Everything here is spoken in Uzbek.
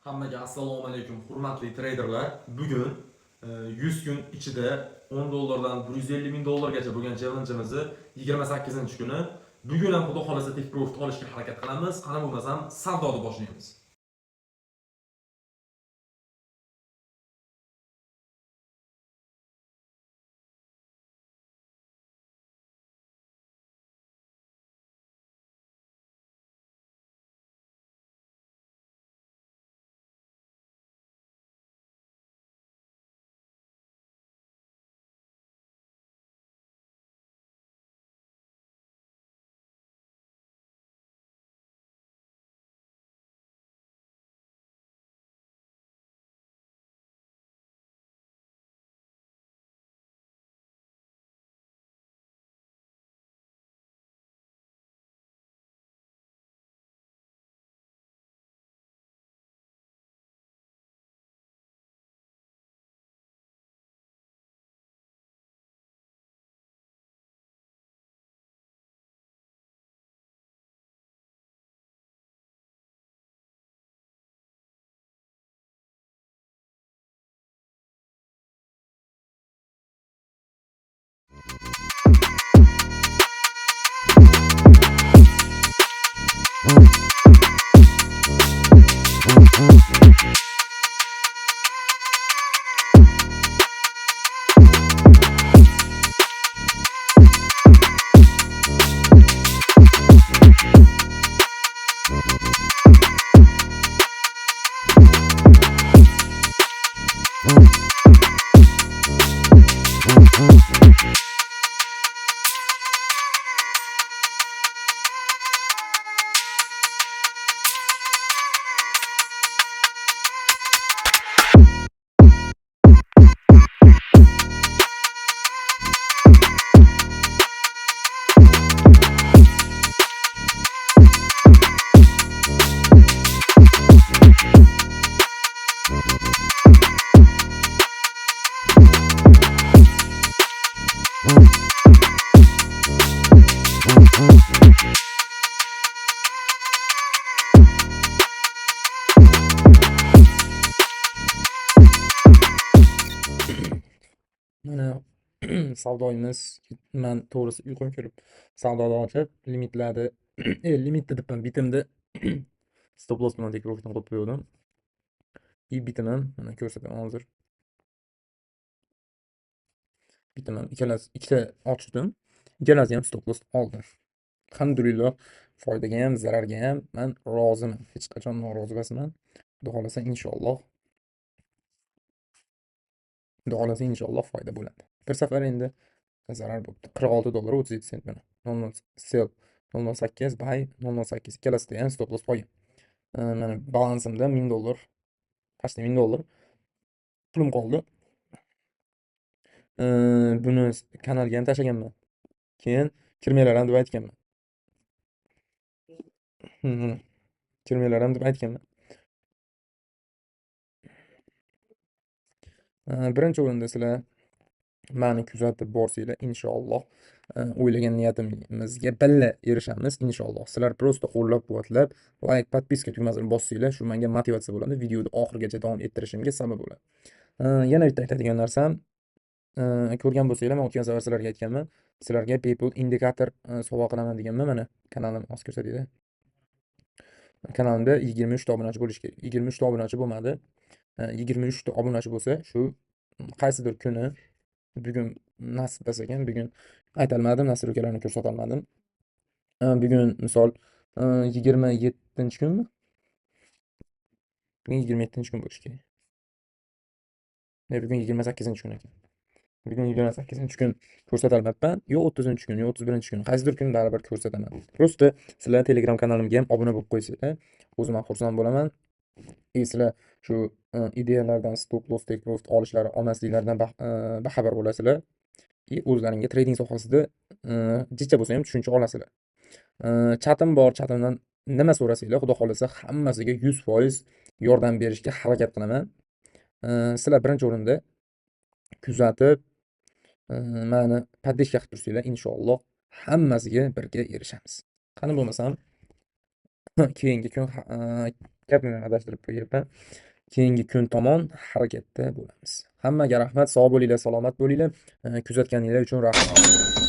Hammaga assalomu alaykum, hurmatli treyderlar. Bugun 100 kun ichida $10 dan $150,000 gacha bo'lgan challenge'imizni 28-kuni. Bugun ham xudo xolasa tek profit olishga harakat qilamiz. Qani bo'lmasam savdoni boshlaymiz. Mana savdoyimiz men to'g'risi uyqum kelib savdoni ochib limitlarni limitni debman bitimni stop loss bilan tek profitni qo'yib qo'ydim. Bitimim mana ko'rsataman hozir. Bitimim ikkita ochdim. Ikkalasi ham stop loss oldim. Alhamdulillah foydaga ham zararga ham men roziman. Hech qachon norozi emasman. Xudo xolasa inshaalloh foyda bo'ladi. Bir safar endi zarar bo'libdi. $46.37 mana. 00 sell 0.8 buy 0.8 ikkalasida ham stop loss qo'ygan. Mana balansimda $1000, pastda $1000 pulim qoldi. Buni kanalga ham tashlaganman. Keyin kirmanglar ham deb aytganman. Kirmanglar ham deb aytganman. Birinchi o'rinda sizlar meni kuzatib borsanglar, inshaalloh o'ylagan niyatimizga birga erishamiz inshaalloh. Sizlar просто qo'llab-quvvatlab, like, podpiska tugmasini bossanglar, shu menga motivatsiya bo'ladi, videoni oxirigacha davom ettirishimga sabab bo'ladi. Yana bitta aytadigan narsam, ko'rgan bo'lsanglar, men o'tgan safar sizlarga aytganman, sizlarga PayPal indikator sovg'a qilaman deganman. Mana kanalim hozir ko'rsataylik. Kanalimda 23 ta obunachi bo'lish kerak. 23 ta obunachi bo'lmadi. 23 ta obunachi bo'lsa, shu qaysidir kuni bugun nasib bo'lsa ekan, bugun aytolmadim, Nasir ukalarni ko'rsatolmadim. Bugun misol 27-kunmi? Bugun 27-kun bo'lishi kerak. Bugun 28-kun ekan. Bugun 28-kun ko'rsatolmayapman. Yo 30-kun, yo 31-kun. Qaysidir kun baribir ko'rsataman. Просто sizlar Telegram kanalimga ham obuna bo'lib qo'ysanglar, o'zim ham xursand bo'laman. Sizlar shu ideyalardan, stop loss, take profit olishlari, olmasliklaridan baxabar bo'lasizlar. O'zlaringga trading sohasida jichcha bo'lsa ham tushuncha olasizlar. Chatim bor, chatimdan nima so'rasanglar, xudo xolasa hammasiga 100% yordam berishga harakat qilaman. Sizlar birinchi o'rinda kuzatib, mani поддержка qilib tursanglar, inshaalloh hammasiga birga erishamiz. Qani bo'lmasam keyingi kun gapimni adashtirib qo'yyapman. Keyingi kun tomon harakatda bo'lamiz. Hammaga rahmat, sog' bo'linglar, salomat bo'linglar. Kuzatganinglar uchun rahmat.